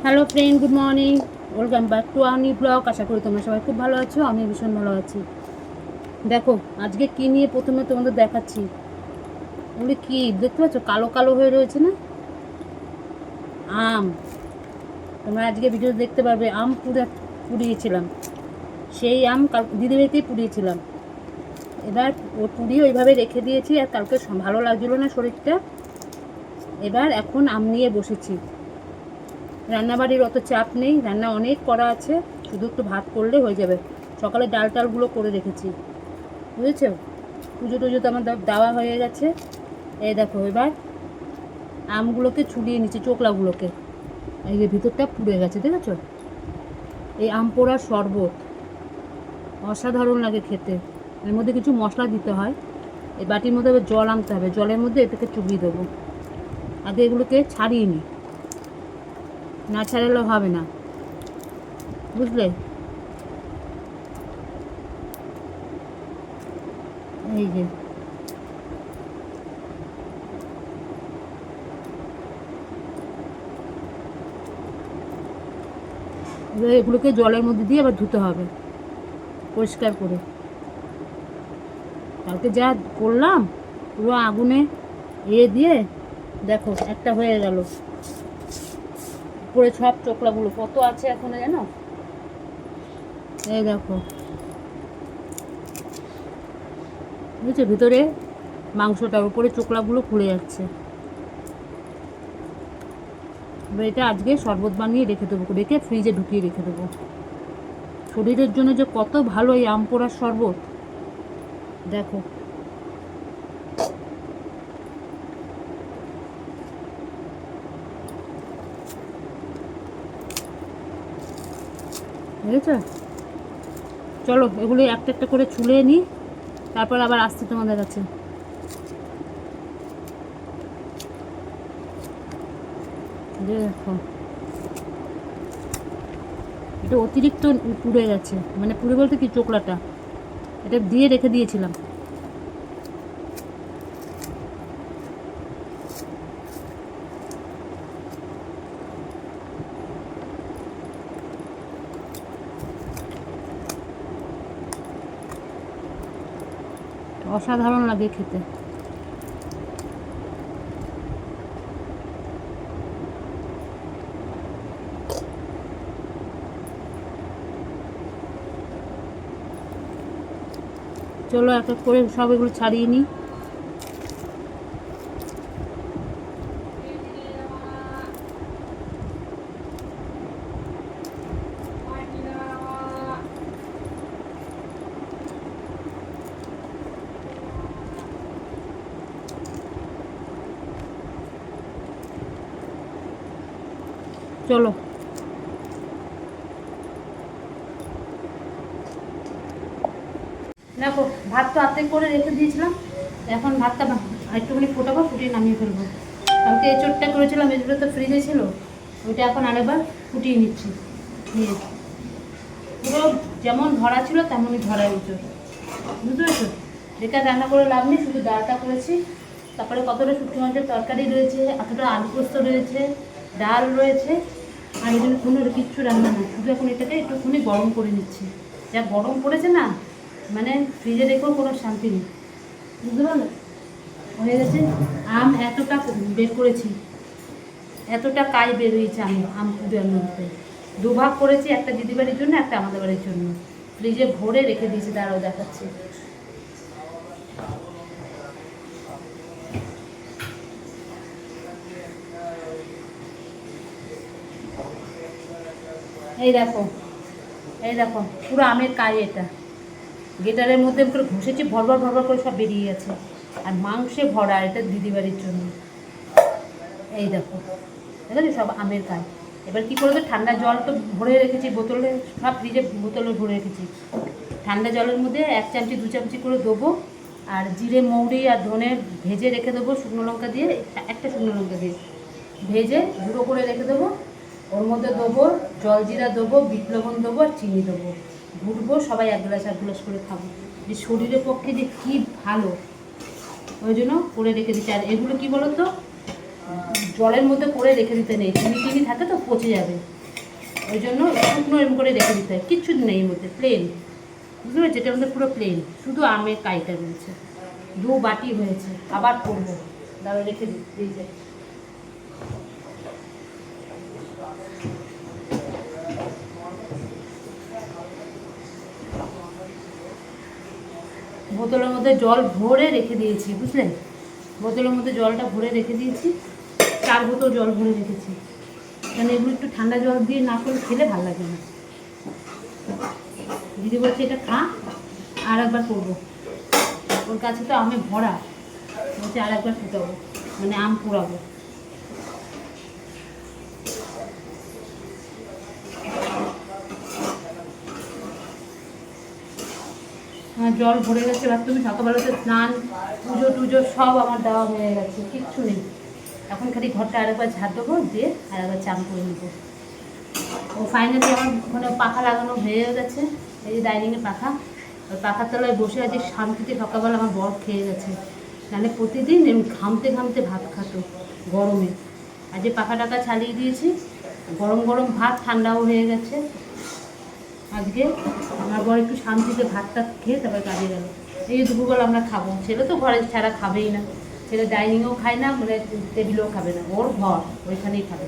Hello friend, good morning, welcome back to our new blog. আশা করি তোমরা সবাই খুব ভালো আছো, আমি ভীষণ ভালো আছি। দেখো আজকে কী নিয়ে প্রথমে তোমাদের দেখাচ্ছি। ওগুলি কী দেখতে পাচ্ছ, কালো কালো হয়ে রয়েছে না? আম। তোমরা আজকে ভিডিও দেখতে পারবে। আম পুড়িয়েছিলাম, সেই আম দিদিভাইতেই পুড়িয়েছিলাম। এবার ও পুড়িয়ে ওইভাবে রেখে দিয়েছি, আর কালকে ভালো লাগছিলো না শরীরটা। এখন আম নিয়ে বসেছি। রান্নাবাড়ির অত চাপ নেই, রান্না অনেক করা আছে, শুধু একটু ভাত করলে হয়ে যাবে। সকালে ডাল টালগুলো করে রেখেছি, বুঝেছো? পুজো টুজো তো আমার দেওয়া হয়ে গেছে। এই দেখো এবার আমগুলোকে ছুলিয়ে নিচ্ছি, চোকলাগুলোকে। এই যে ভিতরটা পুড়ে গেছে, দেখেছো? এই আম পোড়ার শরবত অসাধারণ লাগে খেতে। এর মধ্যে কিছু মশলা দিতে হয়। এই বাটির মধ্যে জল আনতে হবে, জলের মধ্যে এটাকে চুবিয়ে দেবো। আগে এগুলোকে ছাড়িয়ে নিই, না ছাড়ালে হবে না, বুঝলে? এই যে এবার এগুলোকে জলের মধ্যে দিয়ে আবার ধুতে হবে পরিষ্কার করে। কালকে যা করলাম, পুরো আগুনে দিয়ে দেখো একটা হয়ে গেল। উপরে সব চোকলাগুলো কত আছে এখনো, জানো? এই দেখো, বুঝছো? ভিতরে মাংসটার উপরে চোকলাগুলো খুলে যাচ্ছে। এবার এটা আজকে শরবত বানিয়ে রেখে দেবো, রেখে ফ্রিজে ঢুকিয়ে রেখে দেবো। শরীরের জন্য যে কত ভালো এই আম পোড়ার শরবত, দেখো। বুঝেছো? চলো এগুলো একটা একটা করে ছুলে নিই, তারপর আবার আসছি তোমাদের কাছে। দেখো এটা অতিরিক্ত পুড়ে গেছে, মানে পুড়ে বলতে কি, চোকলাটা এটা দিয়ে রেখে দিয়েছিলাম। অসাধারণ লাগে খেতে। চলো এক এক করে সব এগুলো ছাড়িয়ে নিই। চলো দেখো, ভাত তো আর্ধেক করে রেখে দিয়েছিলাম, এখন ভাতটা একটুখানি ফোটাবো, ফুটিয়ে নামিয়ে ফেলবো। কালকে এঁচোড়টা করেছিলাম, এঁচোড়টা তো ফ্রিজে ছিল, ওইটা এখন আরেকবার ফুটিয়ে নিচ্ছি। পুরো যেমন ধরা ছিল তেমনই ধরা এঁচোড়, বুঝতে পেরেছো? বেকার রান্না করে লাভ নেই, শুধু ডালটা করেছি। তারপরে কতটা শুটকি মাছের তরকারি রয়েছে, এতটা আলু পোস্ত রয়েছে, ডাল রয়েছে, আর এখানে কোনো কিচ্ছু রান্না না, শুধু এখন এটাকে একটুখানি গরম করে নিচ্ছি। যা গরম পড়েছে না, মানে ফ্রিজে রেখেও কোনো শান্তি নেই, বুঝতে পারলো? হয়ে গেছে। আম এতটা বের করেছি, এতটা কাজ বের হয়েছে আম পুজোর মধ্যে। দুভাগ করেছি, একটা দিদিবাড়ির জন্য, একটা আমাদের বাড়ির জন্য। ফ্রিজে ভরে রেখে দিয়েছি, দাঁড়াও দেখাচ্ছি। এই দেখো, এই দেখো পুরো আমের কাজ এটা। গেটারের মধ্যে করে ঘষেছি, ভরভর ভরভর করে সব বেরিয়ে গেছে। আর মাংসে ভরা, এটা দিদিবাড়ির জন্য। এই দেখো, ঠিক আছে, সব আমের কাজ। এবার কী করবে, ঠান্ডা জল তো ভরে রেখেছি বোতলে, সব ফ্রিজে বোতলে ভরে রেখেছি। ঠান্ডা জলের মধ্যে 1 চামচি 2 চামচি করে দেবো, আর জিরে মৌরি আর ধনে ভেজে রেখে দেবো, শুকনো লঙ্কা দিয়ে, একটা শুকনো লঙ্কা দিয়ে ভেজে গুঁড়ো করে রেখে দেবো। ওর মধ্যে দেবো জলজিরা, দেবো বিট লবণ, দেবো আর চিনি দেবো, ঘুটবো, সবাই 1 গ্লাস করে খাবো। যে শরীরের পক্ষে যে কী ভালো, ওই জন্য করে রেখে দিচ্ছি। আর এগুলো কী বলো তো, জলের মধ্যে করে রেখে দিতে নেই, চিনি চিনি থাকে তো পচে যাবে, ওই জন্য শুকনো এরকম করে রেখে দিতে হয়। কিচ্ছু নেই এর মধ্যে, প্লেন, বুঝতে পেরেছি? এটার মধ্যে পুরো প্লেন, শুধু আমের কাইটা রয়েছে। 2 বাটি হয়েছে, আবার করবো, দাঁড়া রেখে দিই যায়। বোতলের মধ্যে জল ভরে রেখে দিয়েছি, বুঝলেন? বোতলের মধ্যে জলটা ভরে রেখে দিয়েছি, 4 বোতল জল ভরে রেখেছি, কারণ এগুলো একটু ঠান্ডা জল দিয়ে না করে খেলে ভালো লাগে না। দিদি বলছে এটা খা, আর একবার করবো, ওর কাছে তো আমে ভরা, বলছে আর একবার ফুটাবো, মানে আম পোড়াবো। জল ভরে গেছে, এবার তুমি সকালবেলাতে স্নান পুজো টুজো সব আমার দেওয়া হয়ে গেছে, কিচ্ছু নেই। এখন খালি ঘরটা আরেকবার ঝাড় দেবো, দিয়ে আরেকবার চান করে নেবো। ও ফাইনালি আমার মানে পাখা লাগানো হয়ে গেছে, এই যে ডাইনিংয়ে পাখা, ওই পাখার তলায় বসে আছি শান্তিতে। সকালবেলা আমার বর খেয়ে গেছে, নাহলে প্রতিদিন ঘামতে ঘামতে ভাত খাতো গরমে। আর যে পাখা টাকা চালিয়ে দিয়েছি, গরম গরম ভাত, ঠান্ডাও হয়ে গেছে। আজকে আমার বর একটু শান্তিতে ভাতটা খেয়ে তারপর কাজে গেল। এই যে দুপুরবেলা আমরা খাবো, ছেলে তো ঘরে ছাড়া খাবেই না, ছেলে ডাইনিংয়েও খায় না, মানে টেবিলেও খাবে না, ওর ঘর ওইখানেই খাবে,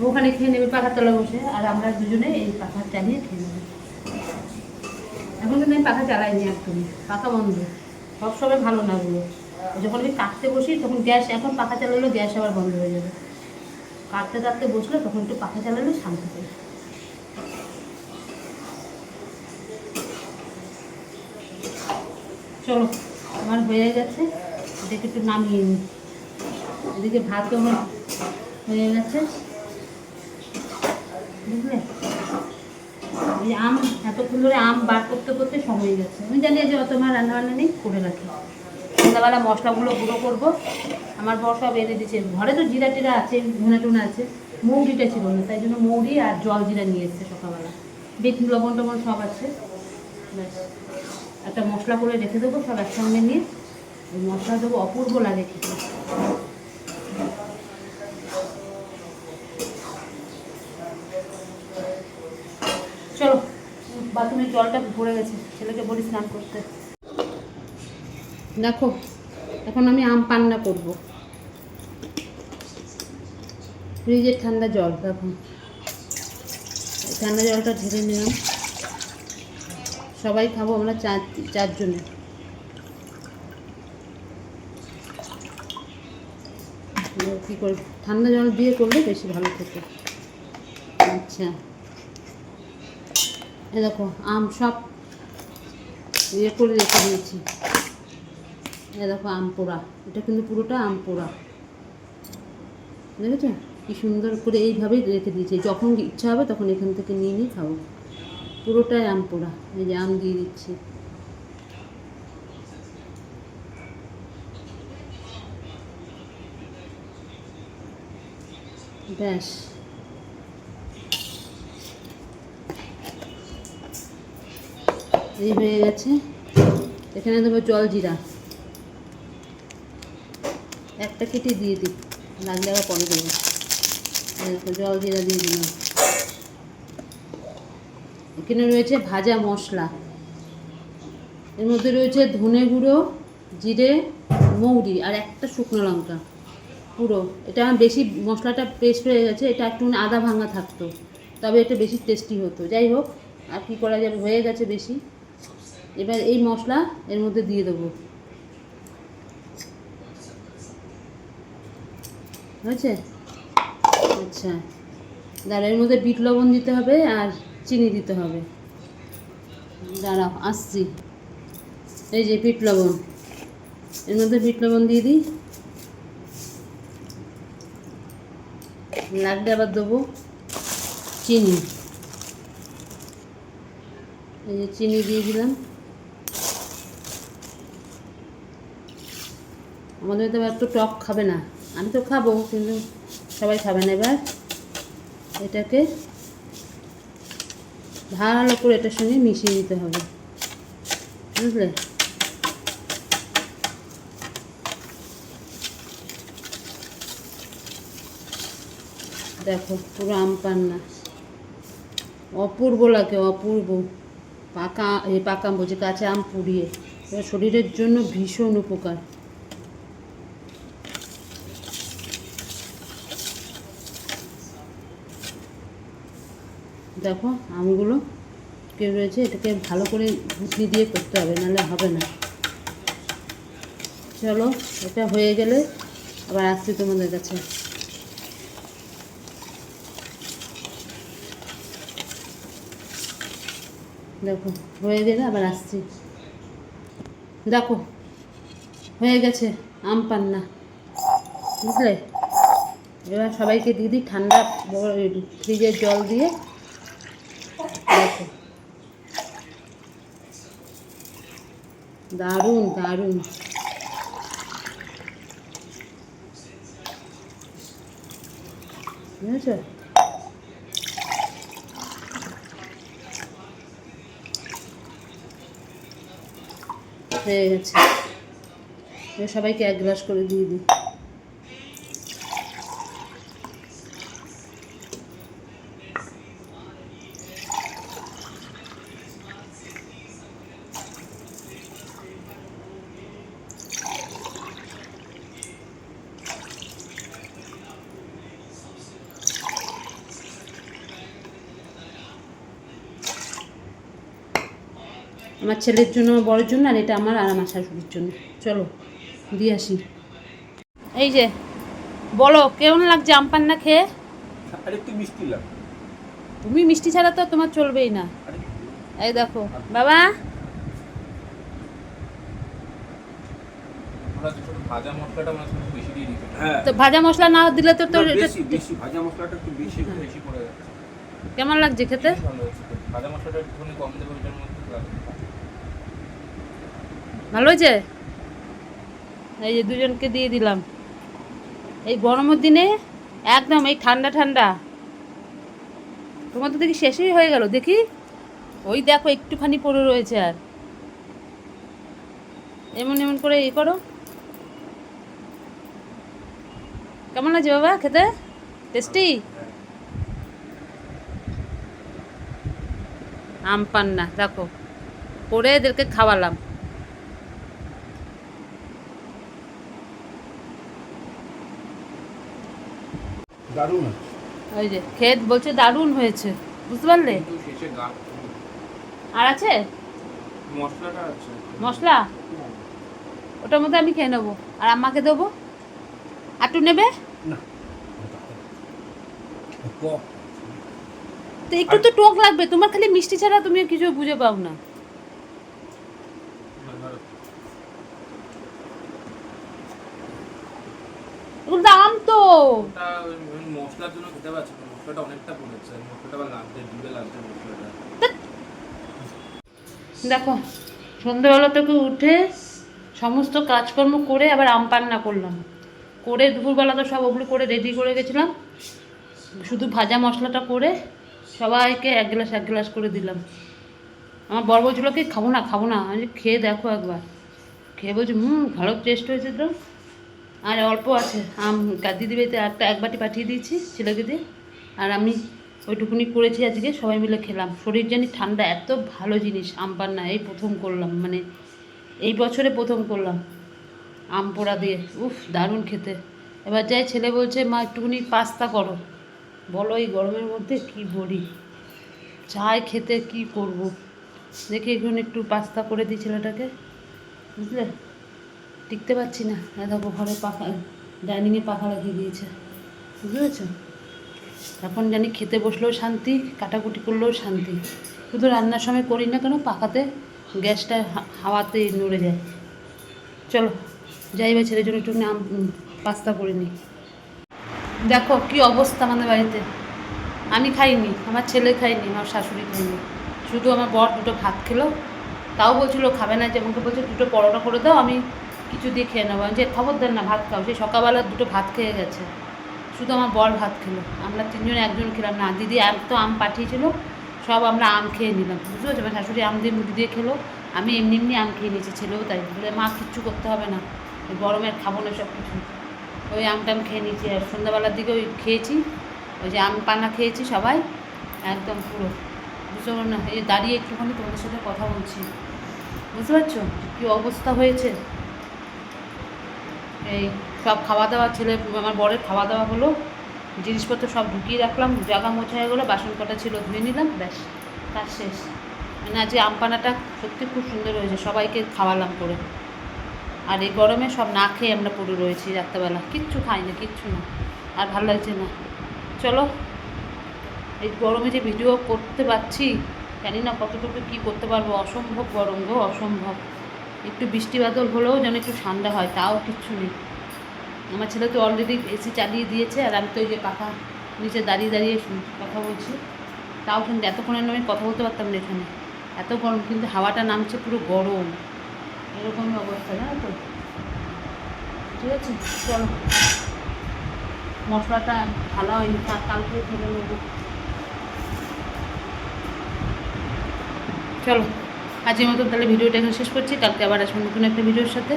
ওখানে খেয়ে নেবে পাখার তলায় বসে, আর আমরা দুজনে এই পাখা চালিয়ে খেয়ে নেবো। এখন কিন্তু আমি পাখা চালাইনি একদমই, পাখা বন্ধ, সবসময় ভালো না ওগুলো। যখন আমি কাটতে বসি তখন গ্যাস, এখন পাখা চালালেও গ্যাস আবার বন্ধ হয়ে যাবে, কাটতে কাটতে বসলে তখন একটু পাখা চালালে শান্তি পাই। চলো, আমার হয়ে গেছে, এটাকে একটু নামিয়ে নিই। এদিকে ভাতও আমার হয়ে গেছে, বুঝলে? এই আম এতক্ষণ ধরে আম বার করতে করতে সময় গেছে। আমি জানি যে অত আমার রান্নাবান্না নেই, করে রাখি। সন্ধ্যাবেলা মশলাগুলো গুঁড়ো করবো, আমার বর সব এনে দিচ্ছে। ঘরে তো জিরা টিরা আছে, ধনে টুনে আছে, মৌরিটা ছিল না, তাই জন্য মৌরি আর জল জিরা নিয়ে এসছে সকালবেলা, বিট লবণ টবণ সব আছে। ব্যাস, একটা মশলা করে রেখে দেবো, সব একসঙ্গে নিয়ে ওই মশলা দেবো, অপূর্ব লাগে খেতে। চলো, বাথরুমের জলটা ভরে গেছে, ছেলেকে বলি স্নান করতে। দেখো, এখন আমি আম পান্না করব। ফ্রিজের ঠান্ডা জল, দেখো ঠান্ডা জলটা ঢেলে নিলাম, সবাই খাবো আমরা 4 জনে। কী করে ঠান্ডা জল দিয়ে করলে বেশি ভালো খেতে। আচ্ছা, এ দেখো আম সব ইয়ে করে রেখে দিয়েছি। এ দেখো আম পোড়া, এটা কিন্তু পুরোটা আম পোড়া, দেখেছো কি সুন্দর করে এইভাবেই রেখে দিয়েছি, যখন ইচ্ছা হবে তখন এখান থেকে নিয়ে নিয়ে খাবো। পুরোটাই আম পোড়া, এই যে আম দিয়ে দিচ্ছি। ব্যাস, এই হয়ে গেছে। এখানে দেবো জল জিরা, একটা কেটে দিয়ে দিই, লাগলে আবার পরে দেবো। জল জিরা দিয়ে দিলাম। এখানে রয়েছে ভাজা মশলা, এর মধ্যে রয়েছে ধনে গুঁড়ো, জিরে, মৌরি আর একটা শুকনো লঙ্কা পুরো। এটা বেশি মশলাটা পেস্ট হয়ে গেছে, এটা একটু আদা ভাঙা থাকতো তবে এটা বেশি টেস্টি হতো। যাই হোক, আর কী করা যাবে, হয়ে গেছে বেশি। এবার এই মশলা এর মধ্যে দিয়ে দেবো, হয়েছে? আচ্ছা, দাঁড়া, এর মধ্যে বিট লবণ দিতে হবে আর চিনি দিতে হবে। দাঁড়াও আসছি, এই যে বিট লবণ, এর মধ্যে বিট লবণ দিয়ে দিই, লাগলে আবার দেবো চিনি, এই যে চিনি দিয়ে দিলাম। আমাদের তো একটু টক খাবে না, আমি তো খাবো কিন্তু সবাই খাবে না। এবার এটাকে ভালো করে এটার সঙ্গে মিশিয়ে দিতে হবে, বুঝলে? দেখো পুরো আম পান্না, অপূর্ব লাগে, অপূর্ব। পাকা আম বলছি, কাঁচা আম পুড়িয়ে, এটা শরীরের জন্য ভীষণ উপকার। দেখো আমগুলো কে রয়েছে, এটাকে ভালো করে ঘুটনি দিয়ে করতে হবে, নাহলে হবে না। চলো এটা হয়ে গেলে আবার আসছি তোমাদের কাছে। দেখো হয়ে গেলে আবার আসছি। দেখো হয়ে গেছে আম পান্না, বুঝলে? এবার সবাইকে দিয়ে দিই ঠান্ডা ফ্রিজের জল দিয়ে। দেখো দারুণ দারুণ। বুঝেছো? হয়ে গেছে, এবার সবাইকে 1 গ্লাস করে দিয়ে দিই। আমার ছেলের জন্য, আমার বড়ের জন্য, আর এটা আমার আর আমার শাশুড়ির জন্য। চলো দিয়ে আসি। এই যে বলো কেমন লাগছে আম পান্না খেয়ে? আরেকটু মিষ্টি লাগে। তুমি মিষ্টি ছাড়া তো তোমার চলবেই না। এই দেখো বাবা, ভাজা মশলাটা মানে বেশি দিয়ে দিতে। তো ভাজা মশলা না দিলে তো তোর এটা বেশি ভাজা মশলাটা একটু বেশি পড়ে যাচ্ছে। কেমন লাগছে খেতে? ভালো হয়েছে, ভাজা মশলাটা একটুখানি কম দেবো এটার মধ্যে। ভালো হয়েছে। এই যে দুজনকে দিয়ে দিলাম। এই গরমের দিনে একদম এই ঠান্ডা ঠান্ডা। তোমার তো দেখি শেষই হয়ে গেল, দেখি ওই দেখো একটুখানি পড়ে রয়েছে। আর এমন এমন করে করো। কেমন লাগছে বাবা খেতে? টেস্টি আম পান্না। দেখো করে এদেরকে খাওয়ালাম। দারুণ। ওই যে খেত বলছে দারুণ হয়েছে, বুঝতে পারলে? আর আছে মশলাটা আছে, মশলা, ওটার মধ্যে আমি খেয়ে নেবো আর আম্মাকে দেবো। আটু নেবে না তো একটু তো টক লাগবে তোমার, খালি মিষ্টি ছাড়া তুমি কিছু বুঝে পাও না। ওগুলো তো আম তো। মশলার জন্য খেতে পারছি, মশলাটা অনেকটা পড়েছে, মশলাটা আবার লাগছে, জিভে লাগছে মশলাটা। দেখো সন্ধ্যেবেলা থেকে উঠে সমস্ত কাজকর্ম করে আবার আম পান্না করলাম, করে দুপুরবেলা তো সব ওগুলো করে রেডি করে গেছিলাম। শুধু ভাজা মশলাটা করে সবাইকে 1 গ্লাস 1 গ্লাস করে দিলাম। আমার বর বলছিল কি খাবো না খাবো না, আমি খেয়ে দেখো একবার। খেয়ে বলছি ভালো টেস্ট হয়েছে তো। আর অল্প আছে আম, দিদি বাড়িতে এক বাটি পাঠিয়ে দিয়েছি ছেলেকে দিয়ে। আর আমি ওইটুকুনি করেছি আজকে, সবাই মিলে খেলাম। শরীর জানি ঠান্ডা, এত ভালো জিনিস আম পান্না এই প্রথম করলাম, মানে এই বছরে প্রথম করলাম আম পোড়া দিয়ে। উফ দারুণ খেতে। এবার যাই ছেলে বলছে মা একটুখানি পাস্তা করো। বলো এই গরমের মধ্যে কি বলি, চায় খেতে কি করব। দেখি এখন একটু পাস্তা করে দিই ছেলেটাকে, বুঝলে? টিকতে পারছি না, দেখো ঘরে পাখা, ডাইনিংয়ে পাখা লাগিয়ে দিয়েছে, বুঝতে পেরেছো? এখন জানি খেতে বসলেও শান্তি, কাটাকুটি করলেও শান্তি। শুধু রান্নার সময় করি না কেন, পাখাতে গ্যাসটা হাওয়াতে নড়ে যায়। চলো যাই বা ছেলের জন্য একটু পাস্তা করে নিই। দেখো কি অবস্থা আমাদের বাড়িতে। আমি খাইনি, আমার ছেলে খাইনি, আমার শাশুড়ি খাইনি, শুধু আমার বর দুটো ভাত খেলো। তাও বলছিল খাবে না, যেমনকে বলছে 2টো পরোটা করে দাও, আমি কিছু দিয়ে খেয়ে নেবো। যে খবরদার না, ভাত খাও। সে সকালবেলা 2টো ভাত খেয়ে গেছে, শুধু আমার বর ভাত খেলো। আমরা 3জনে 1জন খেলাম না। দিদি তো আম পাঠিয়েছিল, সব আমরা আম খেয়ে নিলাম, বুঝতে পারছো? আমার শাশুড়ি আম দিয়ে মুড়ি দিয়ে খেলো, আমি এমনি এমনি আম খেয়ে নিয়েছি, ছেলেও তাই। বলে মা কিচ্ছু করতে হবে না, গরমের খাবো না সব কিছু। ওই আমটা আমি খেয়ে নিয়েছি। আর সন্ধ্যাবেলার দিকে ওই খেয়েছি, ওই যে আম পানা খেয়েছি সবাই, একদম পুরো বুঝতে পারো না, এই দাঁড়িয়ে একটুখানি তোমাদের সাথে কথা বলছি, বুঝতে পারছো কী অবস্থা হয়েছে। এই সব খাওয়া দাওয়া ছেলে আমার বরের খাওয়া দাওয়া হলো, জিনিসপত্র সব ঢুকিয়ে রাখলাম, জায়গা মোছা হয়ে গেলো, বাসন কটা ছিল ধুয়ে নিলাম, ব্যাস কাজ শেষ। মানে আজকে আম পানাটা সত্যি খুব সুন্দর হয়েছে, সবাইকে খাওয়ালাম করে। আর এই গরমে সব না খেয়ে আমরা পড়ে রয়েছি রাত্রেবেলা, কিচ্ছু খাই না, কিচ্ছু না, আর ভালো লাগছে না। চলো, এই গরমে যে ভিডিও করতে পারছি জানি না কতটুকু কী করতে পারবো, অসম্ভব গরম গো, অসম্ভব। একটু বৃষ্টি বাদল হলেও যেন একটু ঠান্ডা হয়, তাও কিচ্ছু নেই। আমার ছেলে তো অলরেডি এসি চালিয়ে দিয়েছে, আর আমি তো এই যে পাখা নিচে দাঁড়িয়ে দাঁড়িয়ে কথা বলছি, তাও কিন্তু এতক্ষণের আমি কথা বলতে পারতাম না এখানে, এত গরম, কিন্তু হাওয়াটা নামছে পুরো গরম, এরকমই অবস্থা জানো তো। ঠিক আছে, চলো, মশলাটা ঢালা হয়নি, কালকে ফেলে নেবো। চলো, আজকের মতো তাহলে ভিডিওটা এখানে শেষ করছি, কালকে আবার আসবো নতুন একটা ভিডিওর সাথে।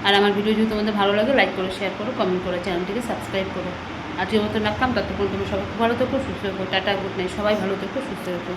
আর আমার ভিডিও যদি তোমাদের ভালো লাগে লাইক করো, শেয়ার করো, কমেন্ট করো, চ্যানেলটিকে সাবস্ক্রাইব করো। আজকের মতো রাখলাম, ততক্ষণ তুমি সবাই খুব ভালো থেকো, সুস্থ থেকো, টাটা, গুড নাইট, সবাই ভালো থেকো, সুস্থ থেকো।